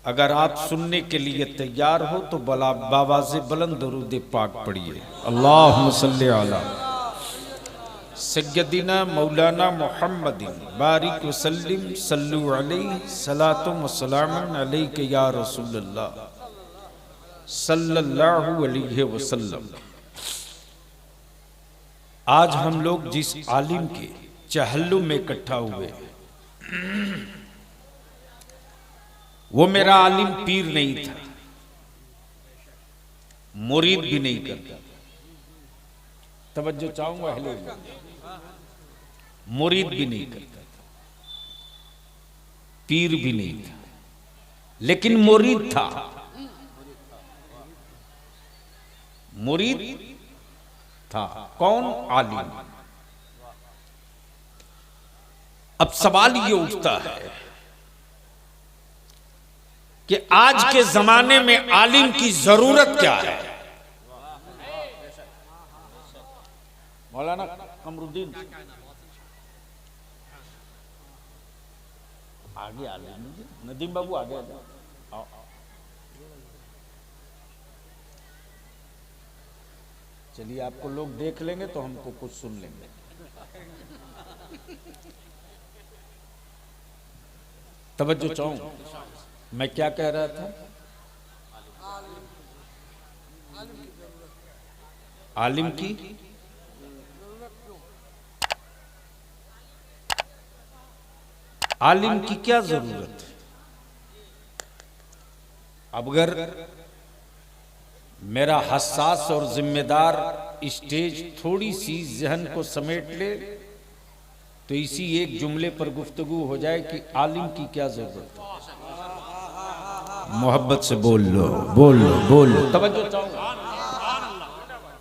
अगर आप सुनने के लिए तैयार हो तो बाबा से बुलंद दरूद पाक पढ़िए। अल्लाहुम्मा सल्ली अला सय्यदिना मौलाना मुहम्मदिन बारिक वसल्लिम सल्लु अलैहि सलातुम व सलामुन अलैका या रसूलल्लाह सल्लल्लाहु अलैहि वसल्लम। आज हम लोग जिस आलिम के चहल्लुम में इकट्ठा हुए वो मेरा आलिम पीर नहीं था, मुरीद भी नहीं करता। तवज्जो चाहूंगा, अहले मुरीद भी नहीं करता था, पीर भी नहीं था, लेकिन मुरीद था। मुरीद था कौन? आलिम। अब सवाल ये उठता है कि आज के जमाने में आलिम की जरूरत क्या है? मौलाना कमरुद्दीन आगे आलिम, नदीम बाबू आगे आ जाओ। चलिए, आपको लोग देख लेंगे तो हमको कुछ सुन लेंगे। तवज्जो चाहूं, मैं क्या कह रहा था? आलिम की आलिम की क्या जरूरत है? अब अगर मेरा हसास और जिम्मेदार स्टेज थोड़ी सी जहन को समेट ले तो इसी एक जुमले पर गुफ्तगू हो जाए कि आलिम की क्या जरूरत है। मोहब्बत से बोल लो, बोल लो, बोल लो। तवज्जो चाहो,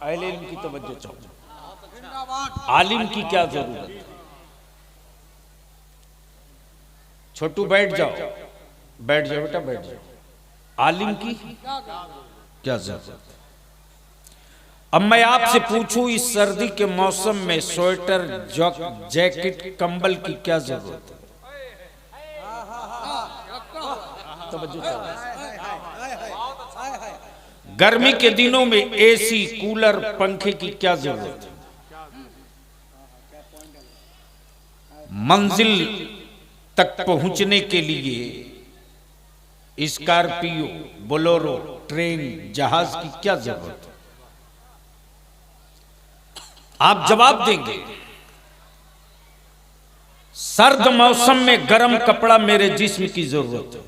अहले इल्म की तवज्जो चाहो। आलिम की क्या जरूरत है? छोटू बैठ जाओ, बैठ जाओ बेटा, बैठ जाओ। आलिम की क्या जरूरत है? अब मैं आपसे पूछूं, इस सर्दी के मौसम में स्वेटर, जैकेट, कंबल की क्या जरूरत है? गर्मी के दिनों में एसी, कूलर, पंखे की क्या जरूरत है? मंजिल तक पहुंचने के लिए स्कॉर्पियो, बोलेरो, ट्रेन, जहाज की क्या जरूरत है? आप जवाब देंगे, सर्द मौसम में गर्म कपड़ा मेरे जिस्म की जरूरत है,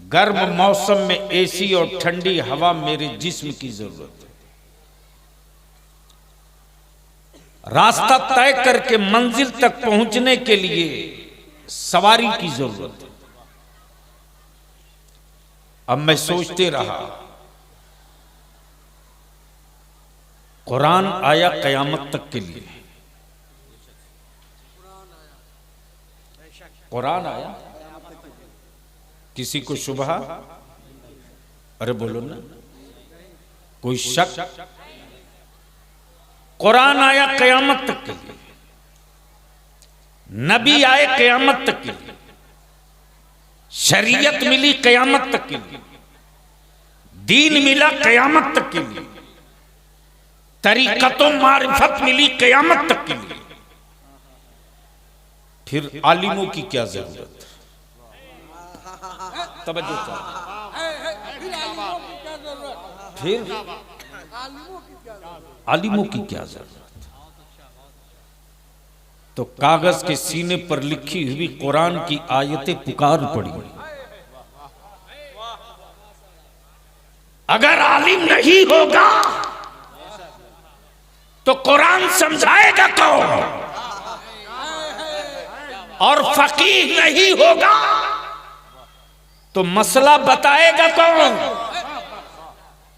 गर्म मौसम में एसी और ठंडी हवा मेरे जिस्म की जरूरत है, रास्ता तय करके मंजिल तक पहुंचने के लिए सवारी की जरूरत है। अब मैं सोचते रहा, कुरान आया कयामत तक के लिए, कुरान आया, किसी को शुबहा? अरे बोलो ना, कोई शक? कुरान आया कयामत तक के लिए, नबी आए कयामत तक के लिए, शरीयत मिली कयामत तक के लिए, दीन मिला कयामत तक के लिए, तरीक़तो मारिफत मिली कयामत तक के लिए। फिर आलिमों की क्या जरूरत? तवज्जो फिर आलिमों की क्या जरूरत? तो कागज के सीने पर लिखी हुई कुरान की आयतें पुकार पड़ी। अगर आलिम नहीं होगा तो कुरान समझाएगा कौन? और फकीह नहीं होगा तो मसला बताएगा कौन?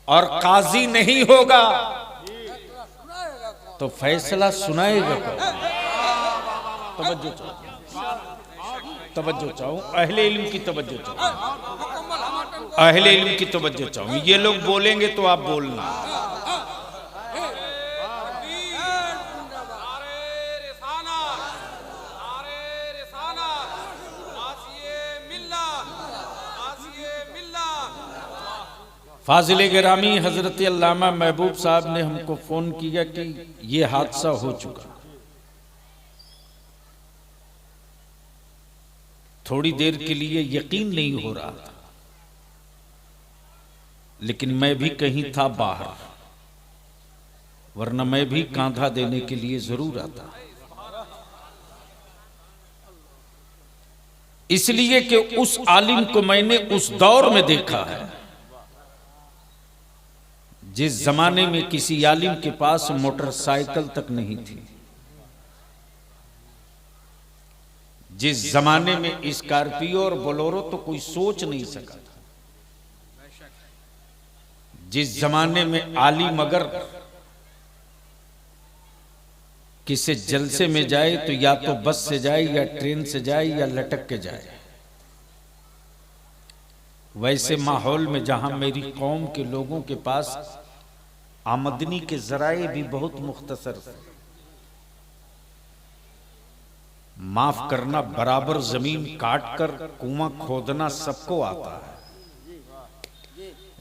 और काजी नहीं होगा तो फैसला सुनाएगा कौन? तवज्जो चाहो, तवज्जो चाहो, अहले इल्म की तवज्जो चाहो, अहले इल्म की तवज्जो चाहो। ये लोग बोलेंगे तो आप बोलना। फाजिल गिरामी हजरत अल्लामा महबूब साहब ने हमको फोन किया कि ये हादसा हो चुका। थोड़ी देर के लिए यकीन नहीं हो रहा था, लेकिन मैं भी कहीं था बाहर, वरना मैं भी कांधा देने के लिए जरूर आता। इसलिए कि उस आलिम को मैंने उस दौर में देखा है जिस जमाने में किसी आलिम के पास मोटरसाइकिल तक नहीं थी, जिस जमाने में स्कॉर्पियो और बोलेरो तो कोई सोच नहीं सका था, जिस जमाने में आलिम अगर किसी जलसे में जाए तो या तो बस से जाए या ट्रेन से जाए या लटक के जाए। वैसे माहौल में जहां मेरी कौम के लोगों के पास आमदनी के जराए भी बहुत मुख्तसर थे, माफ करना, बराबर जमीन काट कर कुआं खोदना सबको आता है,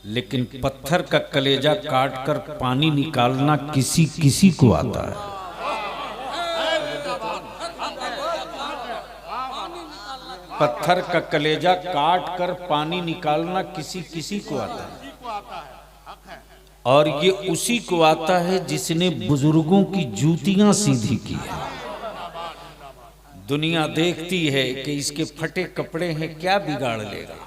लेकिन पत्थर का कलेजा काट कर पानी निकालना किसी किसी को आता है। पत्थर का कलेजा काट कर पानी निकालना किसी किसी को आता है, और ये उसी को आता है जिसने बुजुर्गों की जूतियां सीधी की है। दुनिया देखती है कि इसके फटे कपड़े हैं, क्या बिगाड़ लेगा।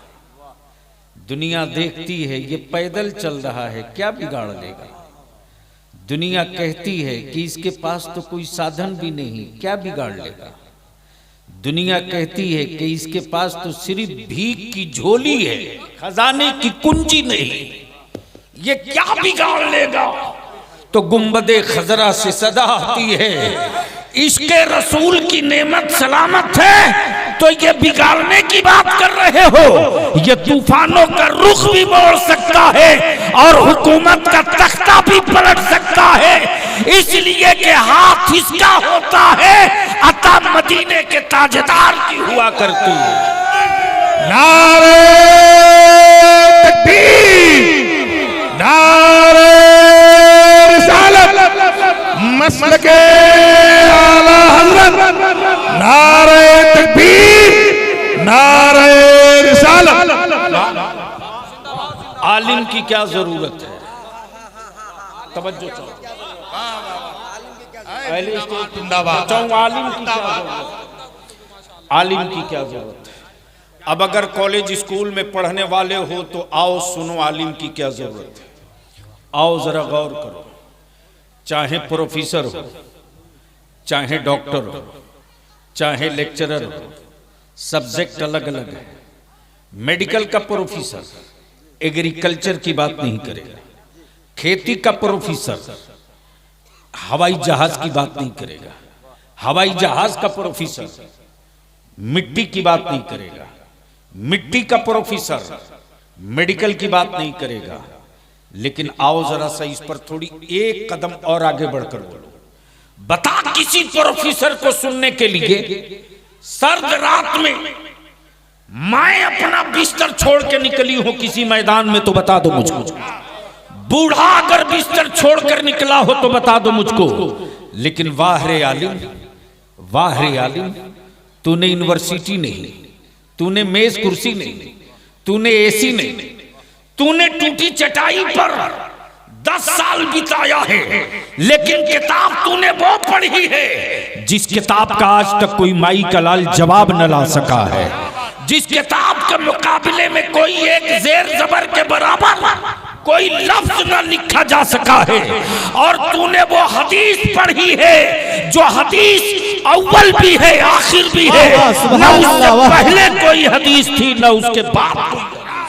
दुनिया देखती है ये पैदल चल रहा है, क्या बिगाड़ लेगा। दुनिया कहती है कि इसके पास तो कोई साधन भी नहीं, क्या बिगाड़ लेगा। दुनिया कहती है कि इसके पास तो सिर्फ भीख की झोली है, खजाने की कुंजी नहीं, ये क्या बिगाड़ लेगा। तो गुंबदे खजरा से सदा आती है, इसके रसूल की नेमत सलामत है, तो ये बिगाड़ने की बात कर रहे हो। ये तूफानों का रुख भी मोड़ सकता है और हुकूमत का तख्ता भी पलट सकता है, इसलिए कि हाथ इसका होता है, अता मदीने के ताजदार की हुआ करती है। नारे तकबीर, नारे रिसालत, मसलके आला हज़रत, नारे तकबीर, नारे रिसालत। आलिम की क्या जरूरत है, तवज्जो चाहो। आलिम की क्या जरूरत, आलिम की क्या जरूरत है। अब अगर कॉलेज स्कूल में पढ़ने वाले हो तो आओ सुनो आलिम की क्या जरूरत है। आओ जरा गौर करो, चाहे प्रोफेसर हो, चाहे डॉक्टर हो, चाहे लेक्चरर हो, सब्जेक्ट अलग अलग है। मेडिकल का प्रोफेसर एग्रीकल्चर की बात नहीं करेगा, खेती का प्रोफेसर हवाई जहाज की बात नहीं करेगा, हवाई जहाज का प्रोफेसर मिट्टी की बात नहीं करेगा, मिट्टी का प्रोफेसर मेडिकल की बात नहीं करेगा। लेकिन आओ जरा सा इस पर थोड़ी एक कदम और आगे बढ़कर बोलो। बता किसी प्रोफेसर को सुनने के लिए सर्द रात में मैं अपना बिस्तर छोड़ के निकली हूं किसी मैदान में, तो बता दो मुझको। बूढ़ा अगर बिस्तर छोड़कर निकला हो तो बता दो मुझको। लेकिन वाह रे आलिम, वाह रे आलिम, तूने यूनिवर्सिटी नहीं, तूने मेज कुर्सी नहीं, तूने एसी नहीं, तूने टूटी चटाई पर 10 साल बिताया है, लेकिन किताब तूने वो पढ़ी है जिस किताब का आज तक कोई माई का लाल जवाब न ला सका है, जिस किताब के मुकाबले में कोई एक जेर जबर के बराबर कोई लफ्ज न लिखा जा सका है। और तूने वो हदीस पढ़ी है जो हदीस अव्वल भी है आखिर भी है, न उससे पहले कोई हदीस थी न उसके बाद।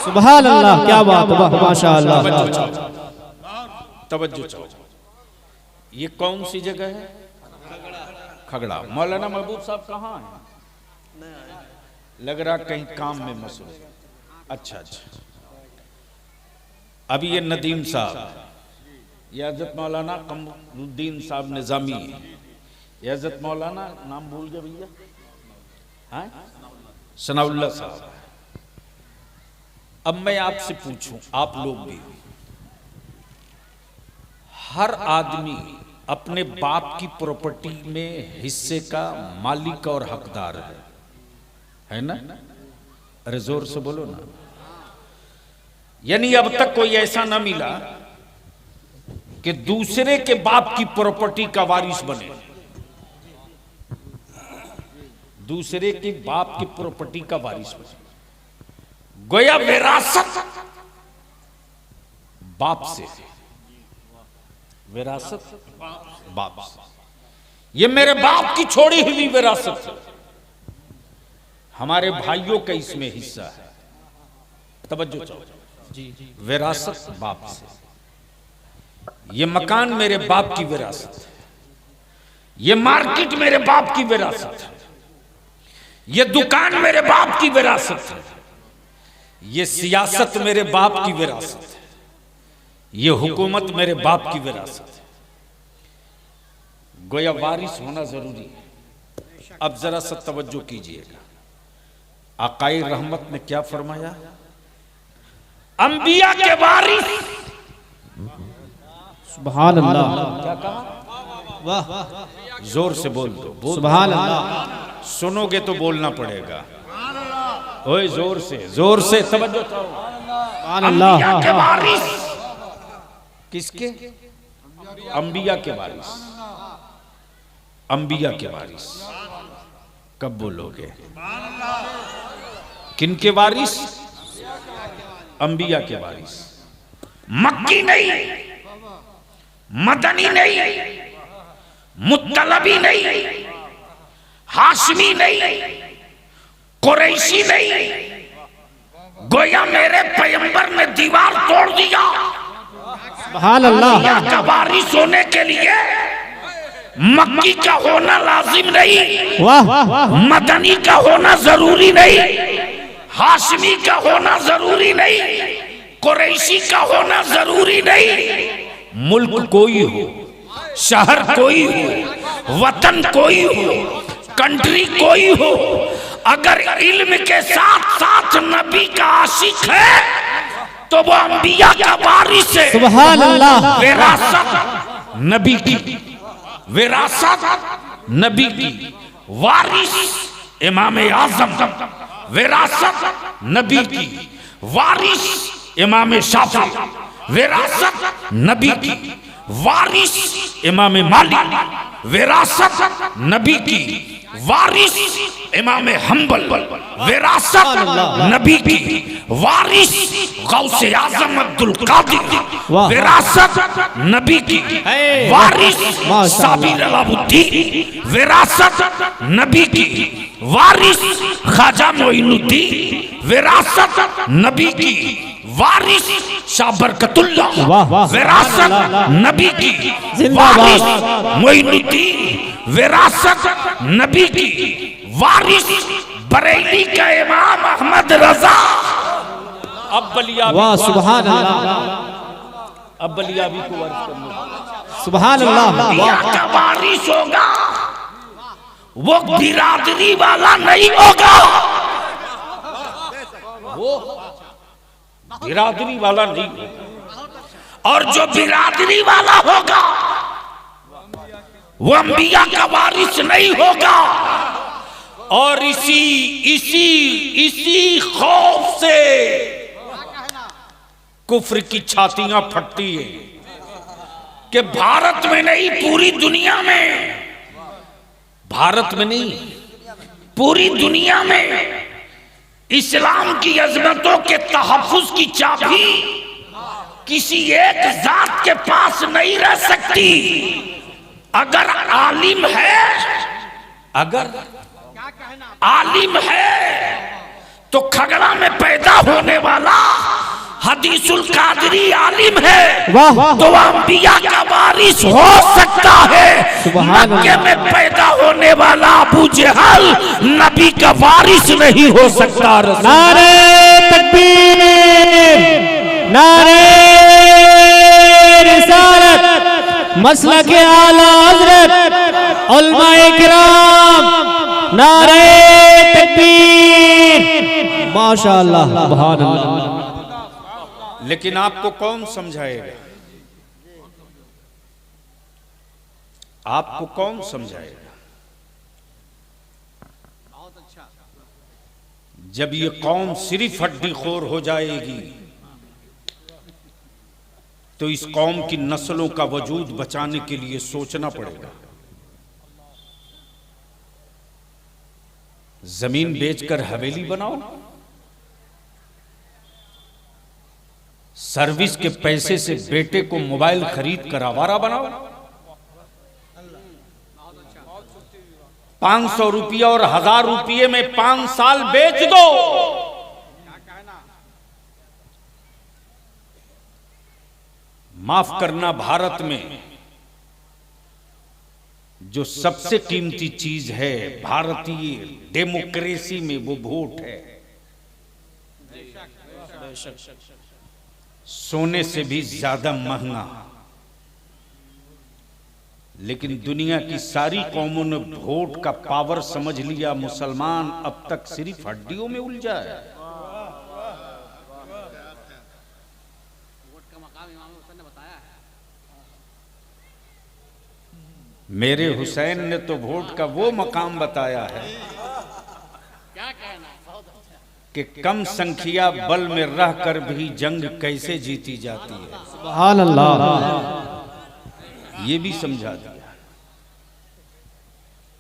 सुभान अल्लाह, क्या बात, वाह माशाअल्लाह। तवज्जो चाहो। ये कौन सी जगह है? खगड़ा। मौलाना महबूब साहब कहाँ हैं? लग रहा कहीं काम में मसरूफ। अच्छा अच्छा। अभी ये नदीम साहब, ये हज़रत मौलाना कमरुद्दीन साहब निजामी है, ये हज़रत मौलाना नाम भूल गए भैया, हाँ, सनाउल्लाह साहब। अब मैं आपसे पूछूं, आप लोग भी हर आदमी अपने बाप की प्रॉपर्टी में हिस्से का मालिक और हकदार है ना? अरे जोर से बोलो ना। यानी अब तक कोई ऐसा ना मिला कि दूसरे के बाप की प्रॉपर्टी का वारिस बने, दूसरे के बाप की प्रॉपर्टी का वारिस बने। गोया विरासत बाप से, विरासत बाप से। ये मेरे बाप की छोड़ी हुई विरासत है, हमारे भाइयों का इसमें हिस्सा है। तवज्जो चाहो, विरासत बाप से। ये मकान मेरे बाप की विरासत है, ये मार्केट मेरे बाप की विरासत है, ये दुकान मेरे बाप की विरासत है, ये सियासत मेरे बाप की विरासत है, ये हुकूमत मेरे बाप की विरासत है। गोया वारिस होना जरूरी है। अब जरा सा तवज्जो कीजिएगा, आकाए रहमत ने क्या फरमाया? अंबिया के वारिस। सुभान अल्लाह। क्या कहा? वाह, जोर से बोल दो। सुभान अल्लाह। सुनोगे तो बोलना पड़ेगा। ओए जोर से तवज्जो चाहो। सुभान अल्लाह। अंबिया के वारिस। किसके? अंबिया के वारिस। अंबिया के वारिस कब बोलोगे? किनके वारिस? अंबिया के वारिस। मक्की नहीं, मदनी नहीं, मुत्तलबी नहीं, हाशमी नहीं, कुरैशी नहीं। गोया मेरे पैगंबर ने दीवार तोड़ दिया। सुभान अल्लाह। का वारिस होने के लिए मक्की का होना लाजिम नहीं, वाह, मदनी का होना जरूरी नहीं, हाशमी का होना जरूरी नहीं, कुरैशी का होना जरूरी नहीं। मुल्क कोई हो, शहर कोई हो, वतन कोई हो, कंट्री कोई हो, अगर इल्म के साथ साथ नबी का आशिक है तो वो अंबिया का वारिस है। सुभान अल्लाह। विरासत नबी की, विरासत नबी की, वारिस इमाम आजम, विरासत नबी की, वारिस इमाम शाफी, विरासत नबी की, वारिस इमाम मालिक, विरासत नबी की, वारिस इमाम हम्बल, विरासत नबी की, वारिस गौसे आजम अब्दुल कादिर, विरासत नबी की, वारिस साबिर अलाउद्दीन, विरासत नबी की, वारिस ख्वाजा मोइनुद्दीन, विरासत नबी की, वारिस शाह बरकतुल्लाह, विरासत नबी की, वारिस मोइनुद्दीन, विरासत नबी की, वारिस बरेली का इमाम अहमद रजा। अब बलिया, वाह, सुभान अल्लाह। अब बलिया भी को अर्ज करना। सुभान अल्लाह। वाह, का वारिस होगा वो बिरादरी वाला नहीं होगा, वो बिरादरी वाला नहीं होगा। और जो बिरादरी वाला होगा वो अंबिया का वारिस नहीं होगा। और इसी खौफ से कुफ्र की छातियां फटती है कि भारत में नहीं, पूरी दुनिया में, भारत में नहीं पूरी दुनिया में इस्लाम की अजमतों के तहफ्फुज की चाबी किसी एक जात के पास नहीं रह सकती। अगर आलिम है, अगर आलिम है तो खगड़ा में पैदा होने वाला हदीसुल कादरी आलिम है, तो अंबिया का वारिस हो सकता है। मक्के में पैदा होने वाला अबू जहल नबी का वारिस नहीं हो सकता। नारे तकबीर, नारे रिसालत, मसलक आला हज़रत उलमाए किराम, नारे तकबीर, माशाअल्लाह, सुभान अल्लाह। लेकिन आपको कौन समझाएगा? आपको कौन समझाएगा? जब ये कौम सिर्फ हड्डी खोर हो जाएगी तो इस कौम की नस्लों का वजूद बचाने के लिए सोचना पड़ेगा। जमीन बेचकर हवेली बनाओ, सर्विस के पैसे से बेटे को मोबाइल खरीद कर आवारा बनाओ, 500 रुपया और 1000 रुपये में 5 साल बेच दो। माफ करना, भारत में जो सबसे कीमती चीज है भारतीय डेमोक्रेसी में, वो वोट है। सोने से भी ज्यादा महंगा। लेकिन दुनिया की सारी कौमों ने वोट का पावर समझ लिया, मुसलमान अब तक सिर्फ हड्डियों में उलझा है। मेरे हुसैन ने तो वोट का वो मकाम बताया है कि कम संख्या बल में रहकर भी जंग कैसे जीती जाती है। सुभान अल्लाह। ये भी समझा दिया।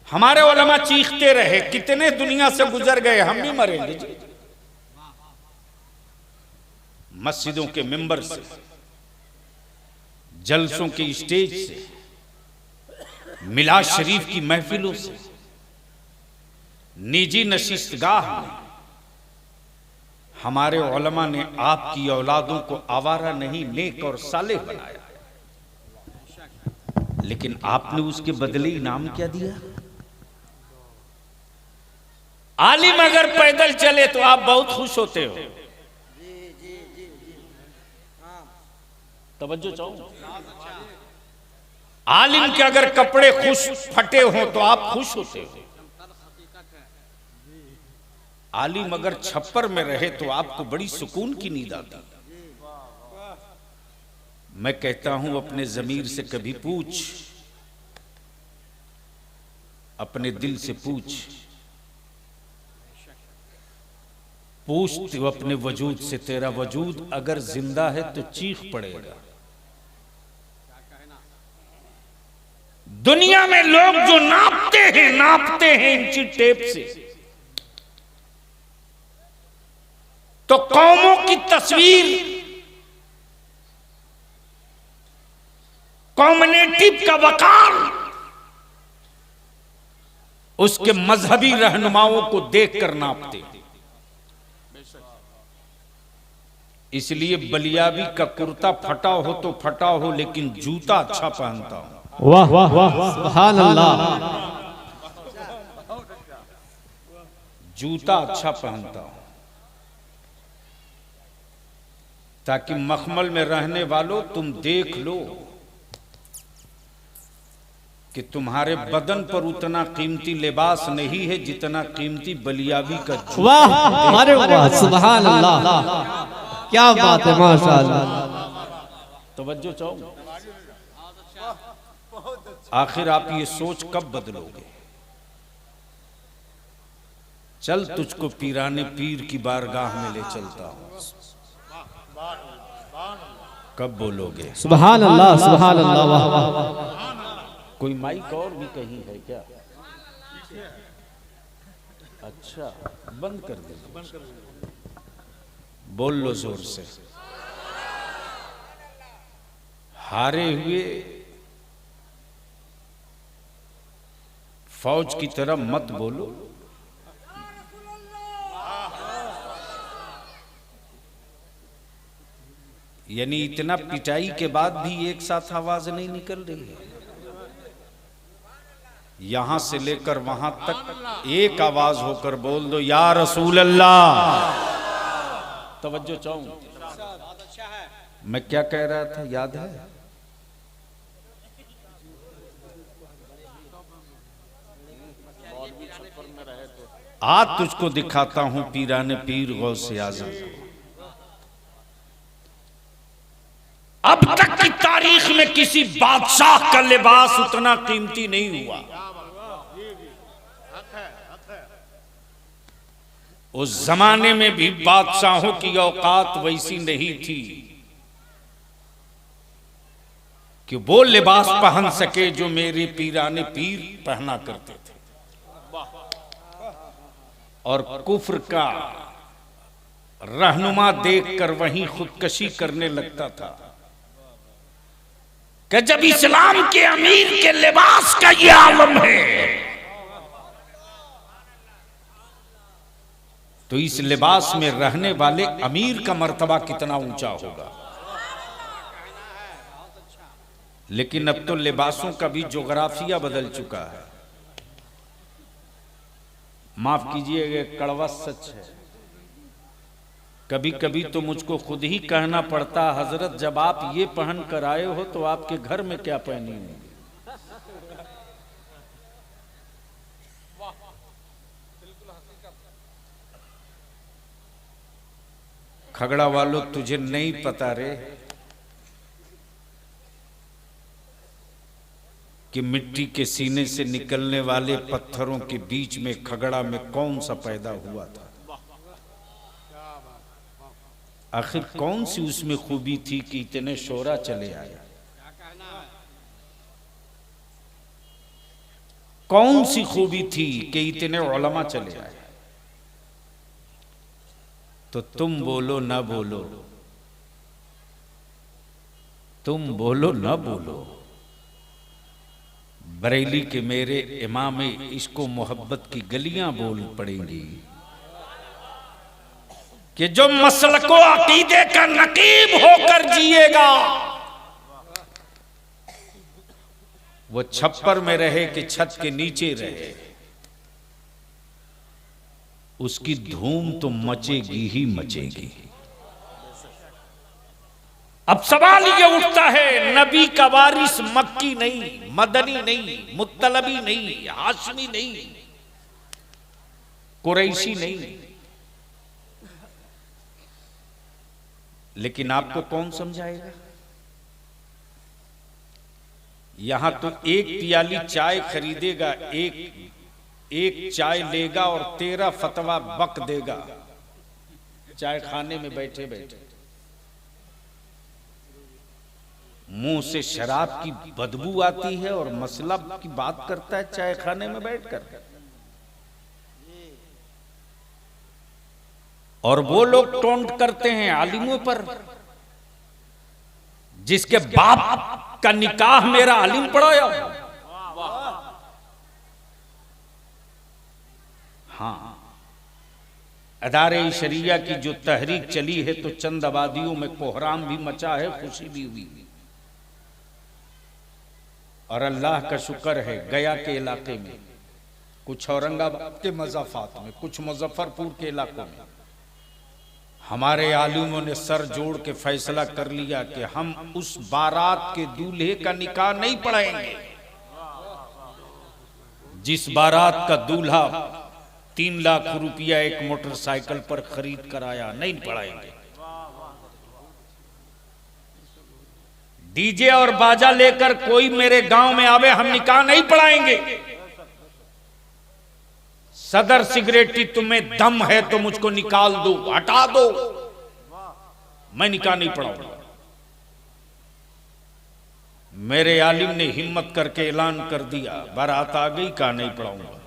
हमारे उलमा चीखते रहे, कितने दुनिया से गुजर गए, हम भी मरेंगे जी। मस्जिदों के मिंबर से, जलसों के स्टेज से, मिलाद शरीफ की महफिलों से, निजी नशिस्तगाह में हमारे उलमा ने आपकी औलादों को आवारा नहीं, नेक और सालेह बनाया। लेकिन आपने उसके बदले इनाम क्या दिया? आलिम अगर पैदल चले तो आप बहुत खुश होते हो। तवज्जो चाहो। आलिम के अगर कपड़े खुश फटे हो तो आप खुश होते हो। आलिम अगर छप्पर में रहे तो आपको बड़ी सुकून की नींद आती। मैं कहता हूं अपने ज़मीर से कभी पूछ, अपने दिल से पूछ, पूछ तो अपने वजूद से, तेरा वजूद अगर जिंदा है तो चीख पड़ेगा। दुनिया में लोग जो नापते हैं इंची टेप से, तो कौमों की तस्वीर कम्युनिटी का वकार उसके मजहबी रहनुमाओं को देखकर नापते। इसलिए बलियाबी का कुर्ता फटा हो तो फटा हो, लेकिन जूता अच्छा पहनता हो। वाह वाह वाह, सुभान अल्लाह। जूता अच्छा पहनता हो ताकि मखमल में रहने वालों तुम देख लो कि तुम्हारे बदन पर उतना कीमती लिबास नहीं है जितना कीमती बलियाबी का जूता। वाह, अरे वाह, सुभान अल्लाह, क्या बात है, माशाअल्लाह। तवज्जो चाहो। आखिर आप ये सोच कब बदलोगे? चल तुझको पीराने पीर की बारगाह में ले चलता हूं, कब बोलोगे? सुभान अल्लाह, सुभान अल्लाह, वाह वाह। कोई माइक और भी कहीं है क्या? अच्छा, बंद कर दे, बोल लो जोर से। हारे हुए फौज की तरह मत बोलो। यानी इतना पिटाई के बाद भी एक साथ आवाज नहीं निकल रही है। यहां से लेकर वहां तक एक आवाज होकर बोल दो, या रसूल अल्लाह। तवज्जो चाहूं, मैं क्या कह रहा था याद है? आज तुझको दिखाता हूं पीराने पीर गौसे आजम को। अब तक की तारीख में किसी बादशाह का लिबास उतना कीमती नहीं हुआ। उस जमाने में भी बादशाहों की औकात वैसी नहीं थी कि वो लिबास पहन सके जो मेरे पीराने पीर पहना करते थे। और कुफ्र का रहनुमा देखकर वहीं खुदकशी करने लगता था कि जब इस्लाम के अमीर के लिबास का ये आलम है तो इस लिबास में रहने वाले अमीर का मर्तबा कितना ऊंचा होगा। लेकिन अब तो लिबासों का भी जोग्राफिया बदल चुका है। माफ कीजिएगा, कड़वा सच है। कभी कभी तो मुझको खुद ही कहना पड़ता, हजरत जब आप ये पहन कर आए हो तो आपके घर में क्या पहनी होगी। खगड़ा वालों, तुझे नहीं पता रे कि मिट्टी के सीने से निकलने वाले पत्थरों के बीच में खगड़ा में कौन सा पैदा हुआ था। आखिर कौन सी उसमें खूबी थी कि इतने शोरा चले आए। कौन सी खूबी थी कि इतने उलमा चले आए। तो तुम बोलो ना बोलो, तुम बोलो ना बोलो, बरेली के मेरे इमाम इसको मोहब्बत की गलियां बोल पड़ेंगी कि जो मसलको अकीदे का नकीब होकर जिएगा वो छप्पर में रहे कि छत के नीचे रहे, उसकी धूम तो मचेगी ही मचेगी। अब सवाल ये उठता है, नबी का वारिस मक्की नहीं, मदनी नहीं, मुत्तलबी नहीं, हाशमी नहीं, कुरैशी नहीं, लेकिन आपको कौन समझाएगा। यहां तो एक प्याली चाय खरीदेगा, एक चाय लेगा और 13 फतवा बक देगा चाय खाने में बैठे बैठे। मुंह से शराब की बदबू आती है और मसला की बात करता है चाय खाने में बैठकर। और वो लोग टोंट करते हैं आलिमों पर, जिसके बाप का निकाह मेरा आलिम पढ़ाया। हाँ, अदारे शरिया की जो तहरीक चली है तो चंद आबादियों में कोहराम भी मचा है, खुशी भी हुई। और अल्लाह का शुक्र है गया के इलाके में, कुछ औरंगाबाद के मज़ाफात में, कुछ मुजफ्फरपुर के इलाकों में हमारे आलिमों ने सर जोड़ के फैसला कर लिया कि हम उस बारात के दूल्हे का निकाह नहीं पढ़ाएंगे जिस बारात का दूल्हा 3 लाख रुपया एक मोटरसाइकिल पर खरीद कर आया। नहीं पढ़ाएंगे। डीजे और बाजा लेकर कोई मेरे गांव में आवे, हम निकाह नहीं पढ़ाएंगे। सदर सिगरेटी, तुम्हें दम है तो मुझको निकाल दो, हटा दो, मैं निकाह नहीं पढ़ाऊंगा। मेरे आलिम ने हिम्मत करके ऐलान कर दिया, बारात आ गई, का नहीं पढ़ाऊंगा।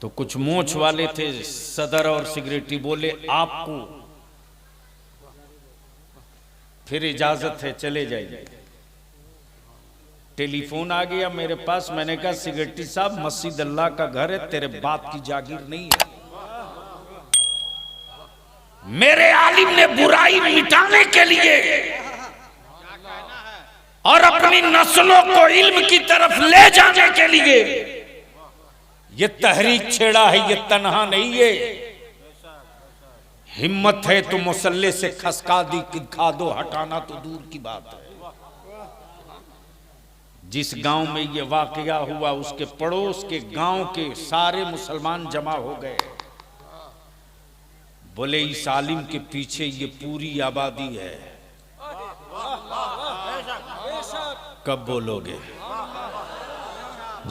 तो कुछ मोछ वाले थे सदर और सिगरेटी, बोले आपको फिर इजाजत है, चले जाइए। टेलीफोन आ गया मेरे पास, मैंने कहा सिगरेटी साहब मस्जिद अल्लाह का घर है, तेरे बाप की जागीर नहीं है। मेरे आलिम ने बुराई मिटाने के लिए और अपनी नस्लों को इल्म की तरफ ले जाने के लिए ये तहरीक छेड़ा है, ये तन्हा नहीं है। हिम्मत है तो मुसल्ले से खसका दिखा दो, हटाना तो दूर की बात है। जिस गांव में ये वाकया हुआ उसके पड़ोस के गांव के सारे मुसलमान जमा हो गए। बोले इस आलिम के पीछे ये पूरी आबादी है। कब बोलोगे?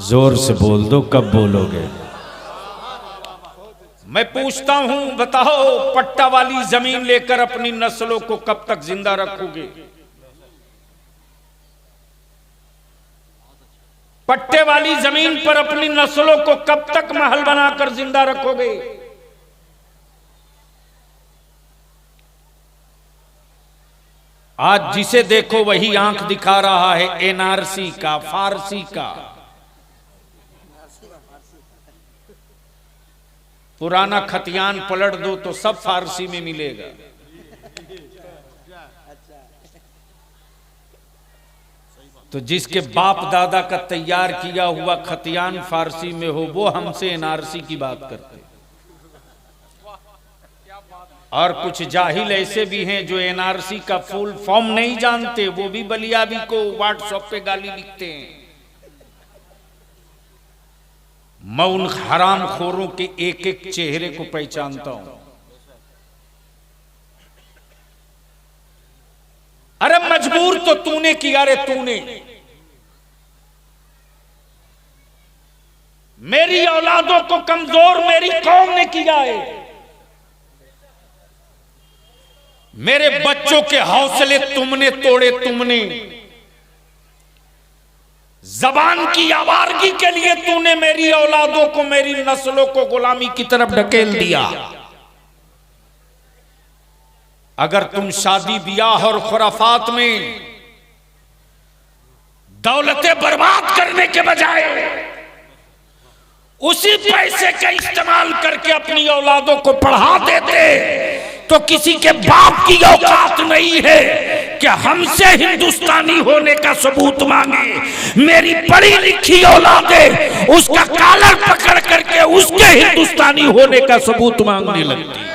जोर से बोल दो, कब बोलोगे? मैं पूछता हूं, बताओ, पट्टा वाली जमीन लेकर अपनी नस्लों को कब तक जिंदा रखोगे? पट्टे वाली जमीन पर अपनी नस्लों को कब तक महल बनाकर जिंदा रखोगे? आज जिसे देखो वही आंख दिखा रहा है एनआरसी का, फारसी का। पुराना खतियान पलट दो तो सब फारसी में मिलेगा। तो जिसके बाप दादा का तैयार किया हुआ खतियान फारसी में हो, वो हमसे एनआरसी की बात करते। और कुछ जाहिल ऐसे भी हैं जो एनआरसी का फुल फॉर्म नहीं जानते, वो भी बलियाबी को व्हाट्सएप पे गाली लिखते हैं। मैं उन हराम खोरों के एक एक चेहरे को पहचानता हूं। अरे मजबूर तो तूने किया रे, तूने। मेरी औलादों को कमजोर मेरी कौम ने किया है। मेरे बच्चों के हौसले तुमने तोड़े, तुमने। जबान की आवारगी के लिए तूने मेरी औलादों को, मेरी नस्लों को गुलामी की तरफ ढकेल दिया। अगर तुम शादी ब्याह और खुराफात में दौलतें बर्बाद करने के बजाय उसी पैसे का इस्तेमाल करके अपनी औलादों को पढ़ा देते, तो किसी के बाप की औकात नहीं है कि हमसे हिंदुस्तानी होने का सबूत मांगे। मेरी पढ़ी लिखी औलादें उसका कॉलर पकड़ करके उसके हिंदुस्तानी होने का सबूत मांगने लगती।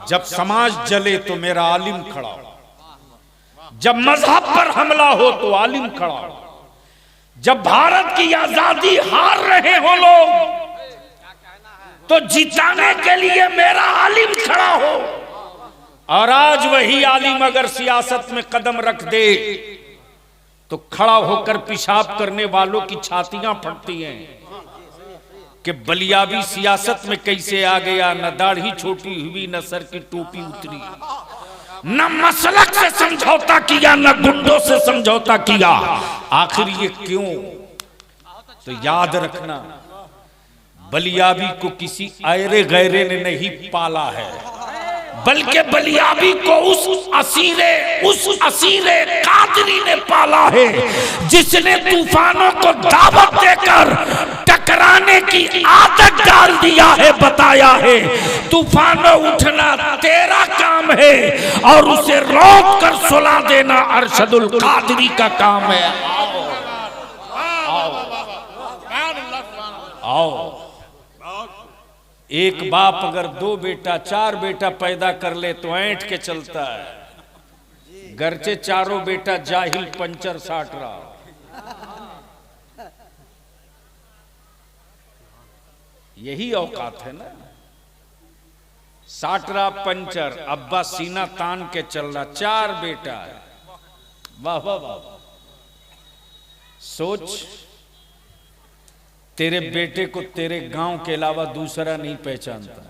जब समाज जले तो मेरा आलिम खड़ा हो, जब मजहब पर हमला हो तो आलिम खड़ा हो, जब भारत की आजादी हार रहे हो लोग तो जिताने के लिए मेरा आलिम खड़ा हो। और आज वही आलिम अगर सियासत में कदम रख दे तो खड़ा होकर पेशाब करने वालों की छातियां फटती हैं कि बलियाबी सियासत में कैसे आ गया। न दाढ़ी छोटी हुई, न सर की टोपी उतरी, न मसलक से समझौता किया, न गुंडों से समझौता किया। आखिर ये क्यों? तो याद रखना, बलियाबी को किसी आयरे गैरे ने नहीं पाला है, बल्कि बलियाबी को उस असीरे कादरी ने पाला है जिसने तूफानों को दावत देकर टकराने की आदत डाल दिया है। बताया है तूफानों उठना तेरा काम है और उसे रोक कर सुला देना अरशदुल कादरी का काम है। आओ आओ आओ। एक बाप अगर 2 बेटा 4 बेटा पैदा कर ले तो ऐंठ के चलता है, गरचे चारों बेटा जाहिल पंचर साट रहा। यही औकात है ना, साट रहा पंचर, अब्बा सीना तान के चल रहा, 4 बेटा है। वाह वाह वाह। सोच, तेरे बेटे को तेरे गांव के अलावा दूसरा नहीं पहचानता,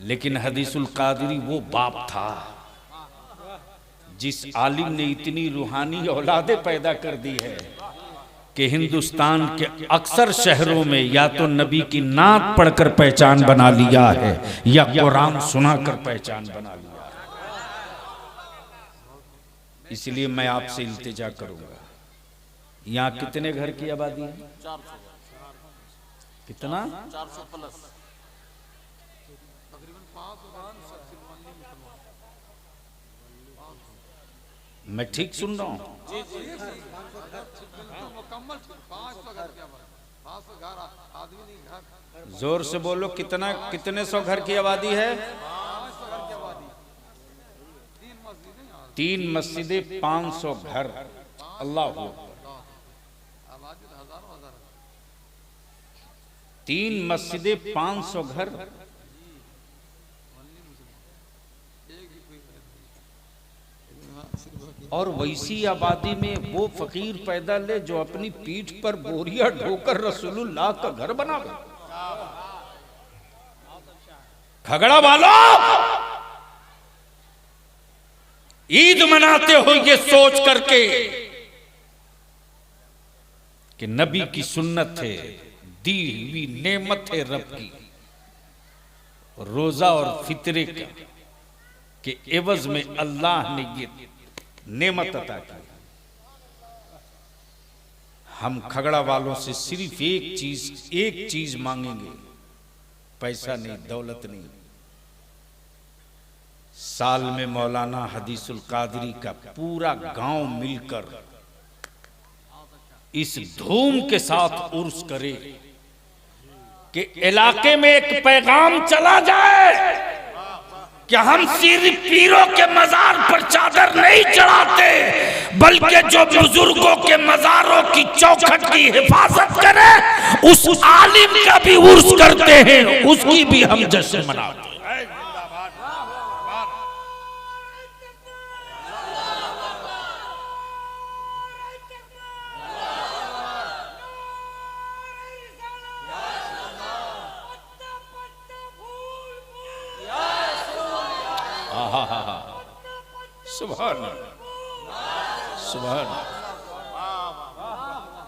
लेकिन हदीसुल कादरी वो बाप था जिस आलिम ने इतनी रूहानी औलादे पैदा कर दी है कि हिंदुस्तान के अक्सर शहरों में या तो नबी की नात पढ़कर पहचान बना लिया है या कुरान सुनाकर पहचान बना लिया है। इसलिए मैं आपसे इल्तिजा करूंगा, यहाँ कितने घर की आबादी है? 400। कितना? 400 प्लस। मैं ठीक सुन रहा हूँ? जोर से बोलो, कितना, कितने 100 घर की आबादी है? 3 मस्जिदें, 500 घर। अल्लाह 3 मस्जिदें, 500 घर। और वैसी आबादी में वो फकीर पैदा ले जो अपनी पीठ पर बोरिया ढोकर रसूलुल्लाह का घर बनावे। खगड़ा वालों, ईद मनाते हो ये सोच करके कि नबी की सुन्नत है, दी हुई नेमत है रब की, रोजा और फितरे का के एवज में अल्लाह ने ये नेमत अता की। हम खगड़ा वालों से सिर्फ एक चीज मांगेंगे, पैसा नहीं, दौलत नहीं। साल में मौलाना हदीसुल कादरी का पूरा गांव मिलकर इस धूम के साथ उर्स करे कि इलाके में एक पैगाम चला जाए कि हम सिर्फ पीरों के मजार पर चादर नहीं चढ़ाते, बल्कि जो बुजुर्गों के मजारों की चौखट की हिफाजत करे उस आलिम का भी उर्स करते हैं, उसकी भी हम जश्न मनाते हैं। सुभान सुभान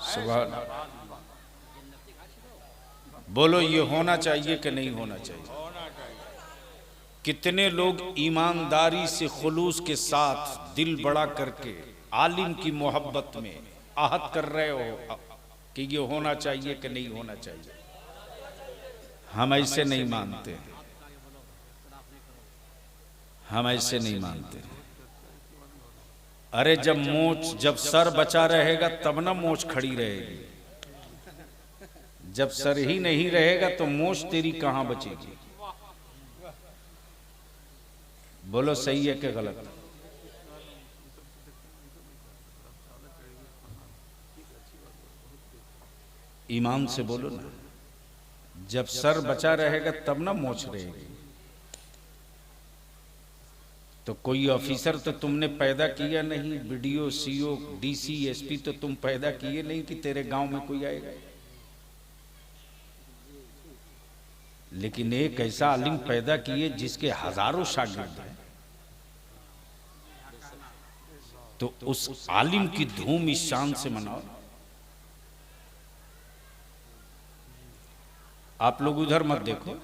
सुभान। बोलो ये होना चाहिए कि नहीं होना चाहिए? कितने लोग ईमानदारी से खुलूस के साथ दिल बड़ा करके आलिम की मोहब्बत में आहत कर रहे हो कि ये होना चाहिए कि नहीं होना चाहिए? हम ऐसे नहीं मानते, हम ऐसे नहीं मानते। अरे जब सर बचा रहेगा तब ना मोछ खड़ी रहेगी, जब सर ही नहीं रहेगा तो मोछ तेरी कहां बचेगी? बोलो सही है कि गलत? ईमान से बोलो ना, जब सर बचा रहेगा तब ना मोछ रहेगी। तो कोई ऑफिसर तो तुमने पैदा किया नहीं, बीडीओ, सीओ, डीसी, एसपी तो तुम पैदा किए नहीं कि तेरे गांव में कोई आएगा। लेकिन एक ऐसा आलिम पैदा किए जिसके हजारों शागिर्द हैं, तो उस आलिम की धूम इस शान से मनाओ। आप लोग उधर मत देखो,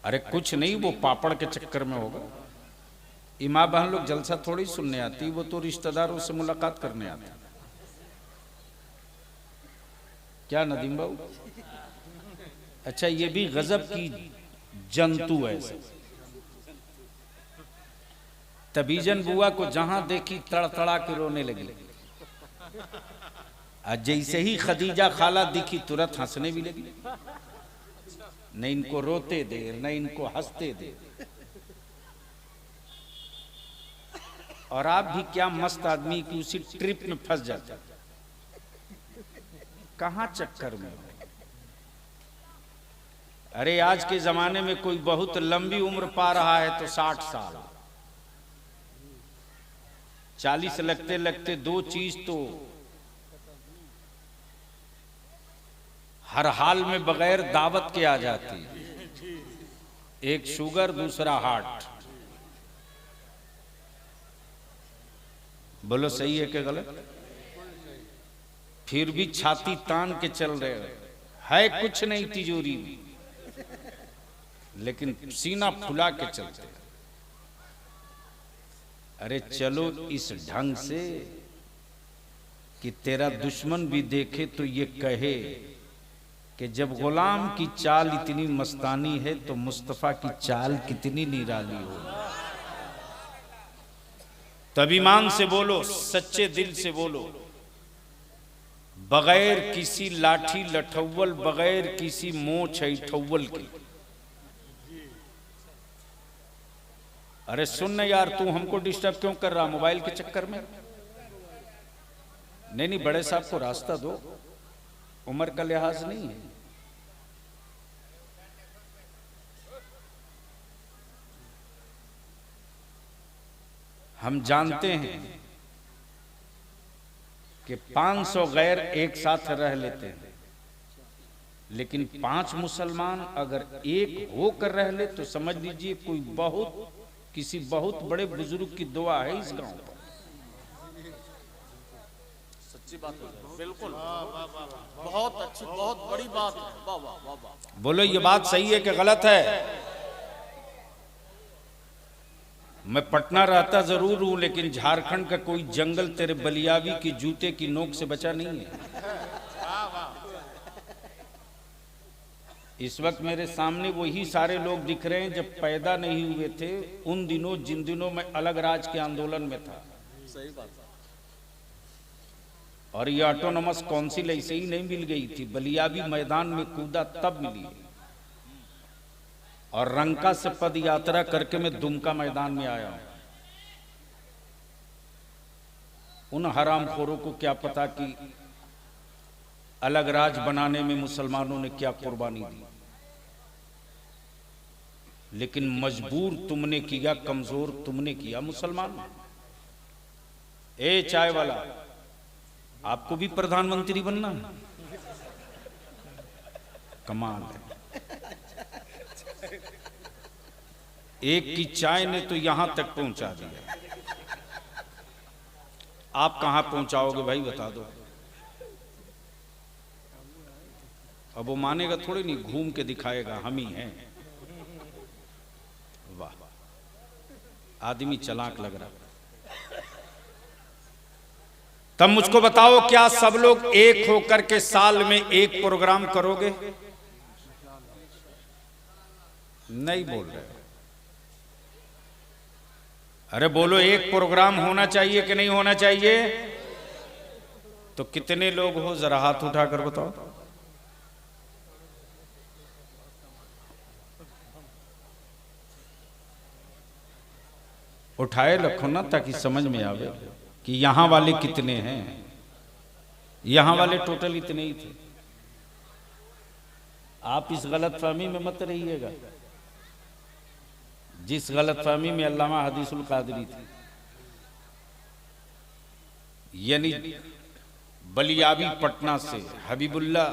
अरे कुछ नहीं, वो पापड़ के चक्कर में होगा। इमाम बहन लोग जलसा थोड़ी सुनने आती, वो तो रिश्तेदारों से मुलाकात करने आती। क्या नदीम बाबू? अच्छा, ये भी गजब की जंतु है। तबीजन बुआ को जहां देखी तड़तड़ा के रोने लगी, जैसे ही खदीजा खाला दिखी तुरंत हंसने भी लगी। न इनको रोते दे न इनको हंसते दे। और आप भी क्या मस्त आदमी की उसी ट्रिप में फंस जाते, कहां चक्कर में। अरे आज के जमाने में कोई बहुत लंबी उम्र पा रहा है तो 60 साल, 40 लगते लगते दो चीज तो हर हाल में बगैर दावत के आ जाती, एक शुगर दूसरा हार्ट। बोलो सही है कि गलत? फिर भी छाती तान के चल रहे हो, है कुछ नहीं तिजोरी में, लेकिन सीना फुला के चलते। अरे चलो इस ढंग से कि तेरा दुश्मन भी देखे तो ये कहे कि जब गुलाम की चाल इतनी मस्तानी है तो मुस्तफा की चाल कितनी निराली हो। तब ईमान से बोलो, सच्चे दिल से बोलो, बगैर किसी लाठी लठव्वल, बगैर किसी मोछ ऐठव्वल के। अरे सुन यार, तू हमको डिस्टर्ब क्यों कर रहा मोबाइल के चक्कर में? नहीं, बड़े साहब को रास्ता दो। उम्र का लिहाज नहीं है। हम जानते हैं कि 500 गैर एक साथ रह लेते हैं, लेकिन 5 मुसलमान अगर एक होकर रह ले तो समझ लीजिए कोई किसी बहुत बड़े बुजुर्ग की दुआ है इस गांव पर। सच्ची बात है, बिल्कुल, बहुत अच्छी, बहुत बड़ी बात है। वाह वाह वाह वाह। बोलो ये बात सही है कि गलत है? मैं पटना रहता जरूर हूं, लेकिन झारखंड का कोई जंगल तेरे बलियावी की जूते की नोक से बचा नहीं है। इस वक्त मेरे सामने वही सारे लोग दिख रहे हैं जब पैदा नहीं हुए थे उन दिनों, जिन दिनों मैं अलग राज के आंदोलन में था। सही बात। और ये ऑटोनॉमस काउंसिल ऐसे ही नहीं मिल गई थी, बलियावी मैदान में कूदा तब मिली। और रंका से पद यात्रा करके मैं दुमका मैदान में आया हूं। उन हरामखोरों को क्या पता कि अलग राज बनाने में मुसलमानों ने क्या कुर्बानी दी, लेकिन मजबूर तुमने किया, कमजोर तुमने किया मुसलमान। ए चाय वाला, आपको भी प्रधानमंत्री बनना है? कमाल है। एक की चाय ने तो यहां तक पहुंचा दिया, आप कहां पहुंचाओगे भाई बता दो। अब वो मानेगा थोड़ी नहीं, घूम के दिखाएगा हम ही हैं। वाह, आदमी चालाक लग रहा। तब मुझको बताओ, क्या सब लोग एक होकर के साल में एक प्रोग्राम करोगे? नहीं बोल रहे। अरे बोलो, एक प्रोग्राम होना चाहिए कि नहीं होना चाहिए? तो कितने लोग हो जरा हाथ उठाकर बताओ। उठाए रखो ना, ताकि समझ में आवे कि यहां वाले कितने हैं। यहां वाले टोटल इतने ही थे। आप इस गलतफहमी में मत रहिएगा जिस गलतफहमी में अल्लामा हदीसुल कादरी थी, यानी बलियावी पटना से, हबीबुल्ला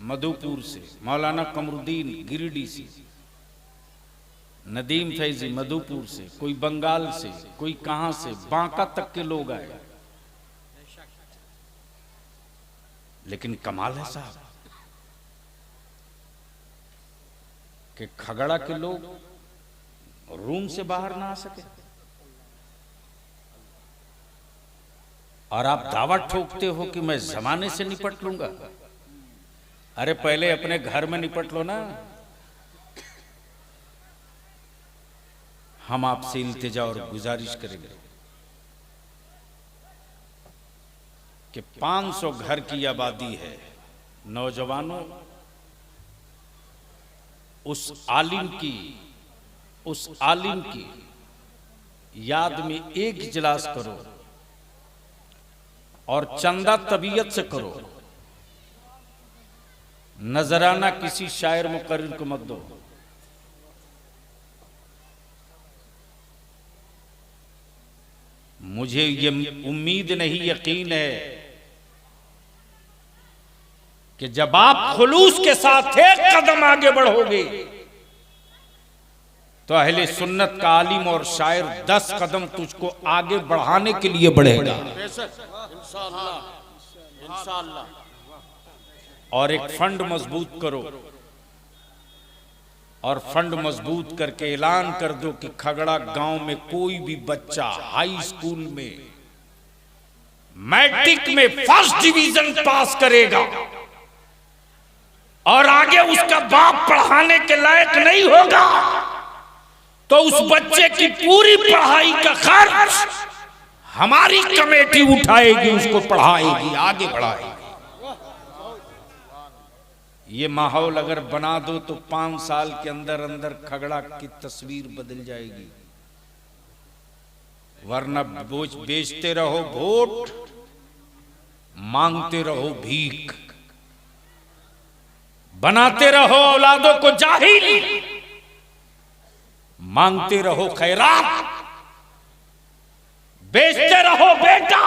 मधुपुर से, मौलाना कमरुद्दीन गिरिडीह से, नदीम फैजी मधुपुर से, कोई बंगाल से, कोई कहां से, बांका तक के लोग आए। लेकिन कमाल है साहब कि खगड़ा के लोग रूम से बाहर ना आ सके, और आप दावा ठोकते हो कि मैं जमाने से निपट लूंगा। अरे पहले अपने घर में निपट लो ना। हम आपसे इल्तिजा और गुजारिश करेंगे कि 500 घर की आबादी है। नौजवानों, उस आलिम की याद में एक इजलास करो और चंदा तबीयत से करो। नजराना किसी शायर मुकर्रिर को मत दो। मुझे ये उम्मीद नहीं, यकीन है कि जब आप खुलूस के साथ एक कदम आगे बढ़ोगे तो अहले सुन्नत का आलिम और शायर 10 कदम तुझको आगे बढ़ाने के लिए बढ़ेगा। और एक फंड मजबूत करो, और फंड मजबूत करके ऐलान कर दो कि खगड़ा गांव में कोई भी बच्चा हाई स्कूल में मैट्रिक में फर्स्ट डिवीजन पास करेगा और आगे उसका बाप पढ़ाने के लायक नहीं होगा, तो उस बच्चे की पूरी पढ़ाई का खर्च हमारी कमेटी उठाएगी, उसको पढ़ाएगी, आगे बढ़ाएगी। ये माहौल अगर बना दो तो 5 साल के अंदर अंदर खगड़ा की तस्वीर बदल जाएगी। वरना बेचते रहो वोट, मांगते रहो भीख। बनाते रहो औलादों को जाहिल, मांगते रहो खैरात, बेचते रहो बेटा,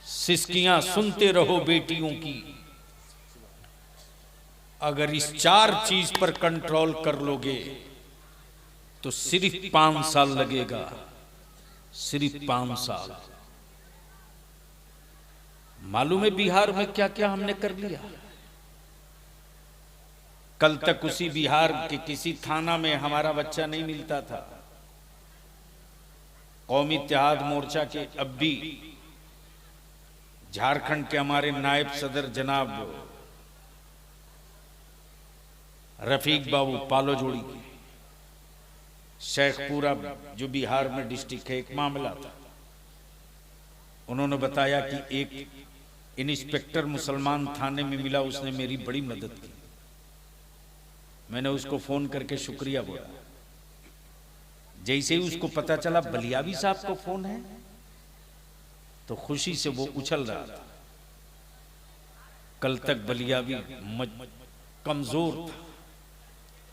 सिसकियां सुनते रहो बेटियों की। अगर इस 4 चीज पर कंट्रोल कर लोगे तो सिर्फ 5 साल लगेगा, सिर्फ 5 साल। मालूम है बिहार में क्या क्या हमने कर लिया। कल तक उसी बिहार के किसी थाना में हमारा बच्चा नहीं मिलता था। कौमी इत्तेहाद मोर्चा के अब भी झारखंड के हमारे नायब सदर जनाब रफीक बाबू पालोजोड़ी के शेखपुरा जो बिहार में डिस्ट्रिक्ट है, एक मामला था। उन्होंने बताया कि एक इंस्पेक्टर मुसलमान थाने में मिला, उसने मेरी बड़ी मदद की। मैंने उसको फोन करके शुक्रिया बोला। जैसे ही उसको पता चला बलियावी साहब को फोन है तो खुशी से वो उछल रहा था। कल तक बलियावी कमजोर था,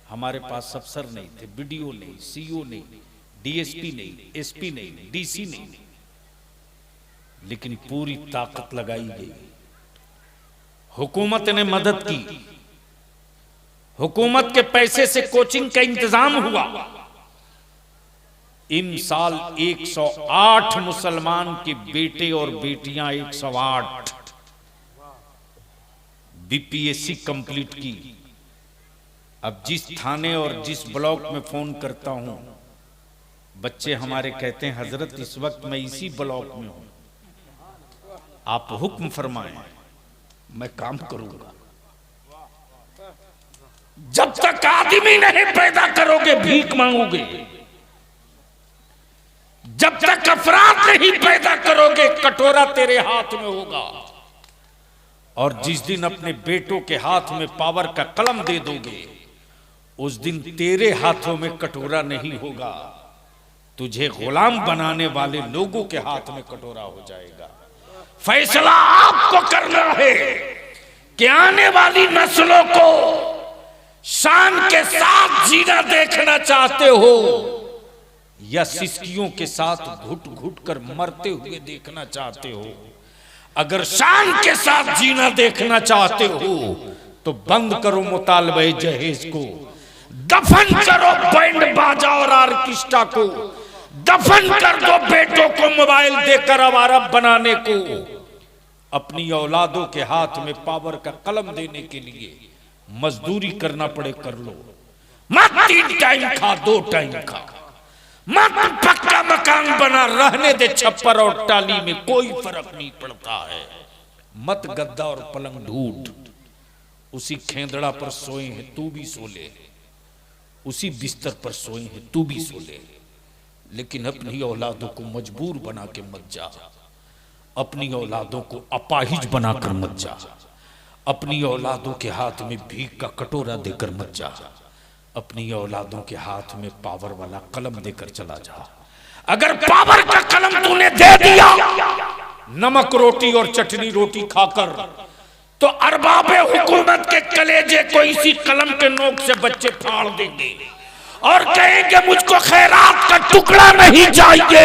हमारे पास अफसर नहीं थे, बीडीओ नहीं, सीओ नहीं, डीएसपी नहीं, एसपी नहीं, डीसी नहीं, लेकिन पूरी ताकत लगाई गई। हुकूमत ने मदद की, हुकूमत के पैसे से कोचिंग का इंतजाम हुआ। इन साल 108 मुसलमान के बेटे और बेटियां 108 बीपीएससी कंप्लीट की। अब जिस थाने और जिस ब्लॉक में फोन करता हूं, बच्चे हमारे कहते हैं हजरत इस वक्त मैं इसी ब्लॉक में हूं, आप हुक्म फरमाएं, मैं काम करूंगा। जब तक आदमी नहीं पैदा करोगे भीख मांगोगे, जब तक अफराद नहीं पैदा करोगे कटोरा तेरे हाथ में होगा। और जिस दिन अपने बेटों के हाथ में पावर का कलम दे दोगे, उस दिन तेरे हाथों में कटोरा नहीं होगा, तुझे गुलाम बनाने वाले लोगों के हाथ में कटोरा हो जाएगा। फैसला आपको करना है कि आने वाली नस्लों को शान के साथ जीना देखना चाहते हो या सिसकियों के साथ घुट घुट कर मरते हुए देखना चाहते हो। अगर शान के साथ जीना देखना चाहते हो तो बंद करो मुतालबे जहेज को, दफन करो बैंड बाजा और आर्केस्ट्रा को, दफन कर दो बेटों को मोबाइल देकर आवारा बनाने को। अपनी औलादों के हाथ में पावर का कलम देने के लिए मजदूरी करना पड़े कर लो। मत 3 टाइम खा, 2 टाइम खा, मत पक्का मकान बना, रहने दे छप्पर और टाली में, कोई फर्क नहीं पड़ता है। मत गद्दा और पलंग ढूंढ, उसी खेंदड़ा पर सोए हैं तू भी सो ले, उसी बिस्तर पर सोए हैं तू भी सो ले। लेकिन अपनी औलादों को मजबूर बना के मत जा, अपनी औलादों को अपाहिज बनाकर मत जा, अपनी औलादों के हाथ में भीख का कटोरा देकर मत जा, अपनी औलादों के हाथ में पावर वाला कलम देकर चला जा। अगर पावर का कलम तूने दे दिया नमक रोटी और चटनी रोटी खाकर, तो अरबाबे हुकूमत के कलेजे को इसी कलम के नोक से बच्चे फाड़ देंगे और कहेंगे मुझको खैरात का टुकड़ा नहीं चाहिए,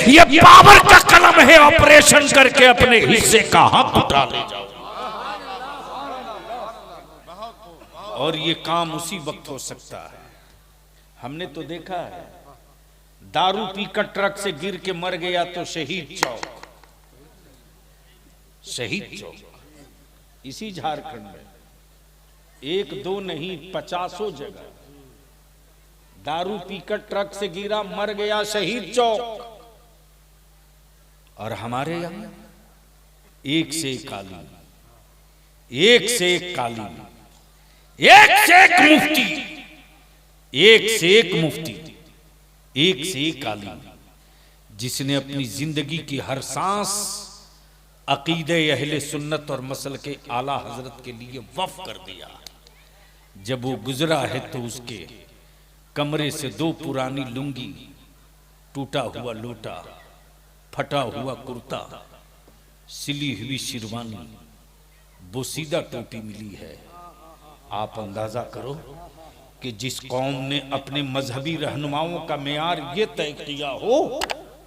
ये पावर का कलम है, ऑपरेशन करके अपने हिस्से का हक उठा ले जाओ। और ये काम उसी वक्त हो सकता है। हमने तो देखा है, दारू पीकर ट्रक से गिर के मर गया तो शहीद चौक, शहीद चौक इसी झारखंड में 1 2 नहीं 50 जगह दारू पीकर ट्रक से गिरा मर गया शहीद चौक। और हमारे यहां एक से एक कालीन, एक से एक कालीन, एक से एक मुफ्ती, एक से एक मुफ्ती, एक से एक कालीन, जिसने अपनी जिंदगी की हर सांस अकीदे अहले सुन्नत और मसल के आला हजरत के लिए वफ कर दिया। जब वो गुजरा है तो उसके कमरे से 2 पुरानी लुंगी, टूटा हुआ लोटा, फटा हुआ कुर्ता, सिली हुई शेरवानी, बोसीदा टोपी मिली है। आप अंदाजा करो कि जिस कौम ने अपने मजहबी रहनुमाओं का मेयार ये तय किया हो,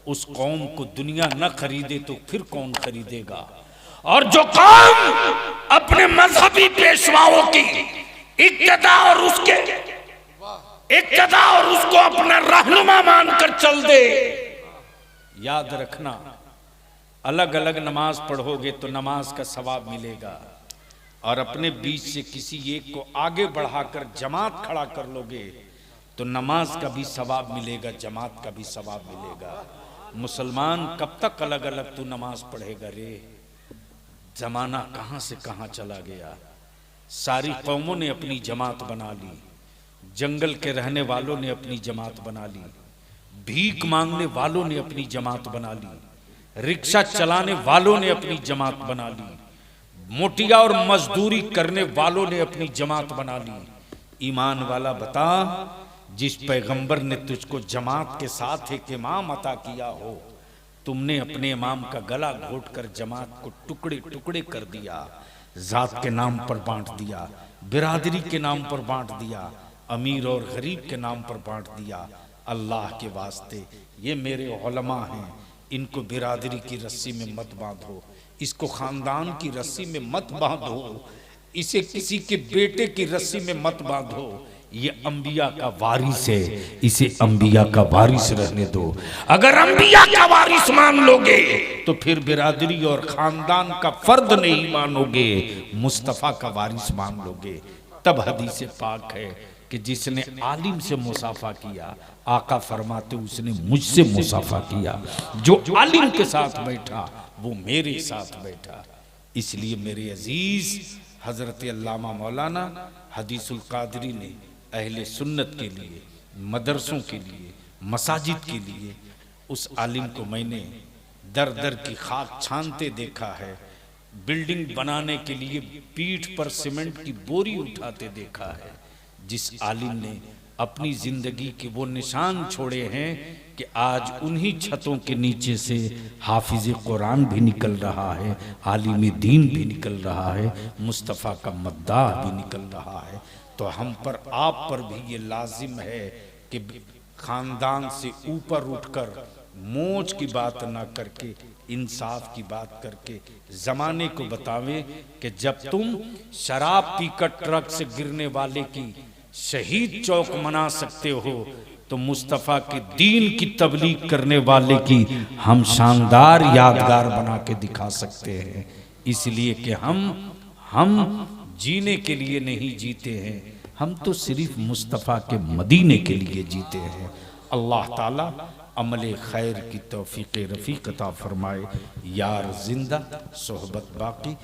उस कौम को दुनिया न खरीदे तो फिर कौन खरीदेगा। और जो कौम अपने मजहबी पेशवाओं की इक्तदा और उसको अपना रहनुमा मानकर चल दे, याद रखना अलग अलग नमाज पढ़ोगे तो नमाज का सवाब मिलेगा, और अपने बीच से किसी एक को आगे बढ़ाकर जमात खड़ा कर लोगे तो नमाज का भी सवाब मिलेगा, जमात का भी सवाब मिलेगा। मुसलमान कब तक अलग अलग तू नमाज पढ़ेगा रे? जमाना कहां से कहां चला गया। सारी कौमों ने अपनी जमात बना ली, जंगल के रहने वालों ने अपनी जमात बना ली, भीख मांगने वालों ने अपनी जमात बना ली, रिक्शा चलाने वालों ने अपनी जमात बना ली, मोटिया और मजदूरी करने वालों ने अपनी जमात बना ली। ईमान वाला बता, जिस पैगंबर ने तुझको जमात के साथ एक इमाम अता किया हो, तुमने अपने इमाम का गला घोटकर जमात को टुकड़े टुकड़े कर दिया, जात के नाम पर बांट दिया, बिरादरी के नाम पर बांट दिया, अमीर और गरीब के नाम पर बांट दिया। अल्लाह के वास्ते ये मेरे उलमा हैं, इनको बिरादरी की रस्सी में मत बांधो, इसको खानदान की रस्सी में मत बांधो, इसे किसी के बेटे की रस्सी में मत बांधो, ये अंबिया का वारिस है, इसे अंबिया का वारिस रहने दो। अगर अंबिया का वारिस मान लोगे तो फिर बिरादरी और खानदान का फर्द नहीं मानोगे, मुस्तफा का वारिस मान लोगे। तब हदीस पाक है कि जिसने आलिम से मुसाफा किया, आका फरमाते उसने मुझसे मुसाफा किया। जो आलिम के साथ बैठा वो मेरे साथ बैठा। इसलिए मेरे अजीज हजरत अल्लामा मौलाना हदीसुल कादरी ने अहले सुन्नत के लिए, मदरसों के लिए, मसाजिद के लिए उस आलिम को मैंने दर दर की खाक छानते देखा है, बिल्डिंग बनाने के लिए पीठ पर सीमेंट की बोरी उठाते देखा है। जिस आलिम ने अपनी जिंदगी के वो निशान छोड़े हैं कि आज उन्हीं छतों के नीचे से हाफिज कुरान भी निकल रहा है, आलिम दीन भी निकल रहा है, मुस्तफ़ा का मद्दाह भी निकल रहा है। तो हम पर, आप पर भी ये लाजिम है कि खानदान से ऊपर उठकर मोच की बात ना करके इंसाफ की बात करके जमाने को बतावे कि जब तुम शराब पीकर ट्रक से गिरने वाले की शहीद चौक मना सकते हो तो मुस्तफ़ा के दीन की तबलीग करने वाले की हम शानदार यादगार बना के दिखा सकते हैं। इसलिए कि हम जीने के लिए नहीं जीते हैं, हम तो सिर्फ मुस्तफ़ा के मदीने के लिए जीते हैं। अल्लाह ताला अमले खैर की तौफीक रफ़ीक अता फरमाए। यार जिंदा सोहबत बाकी।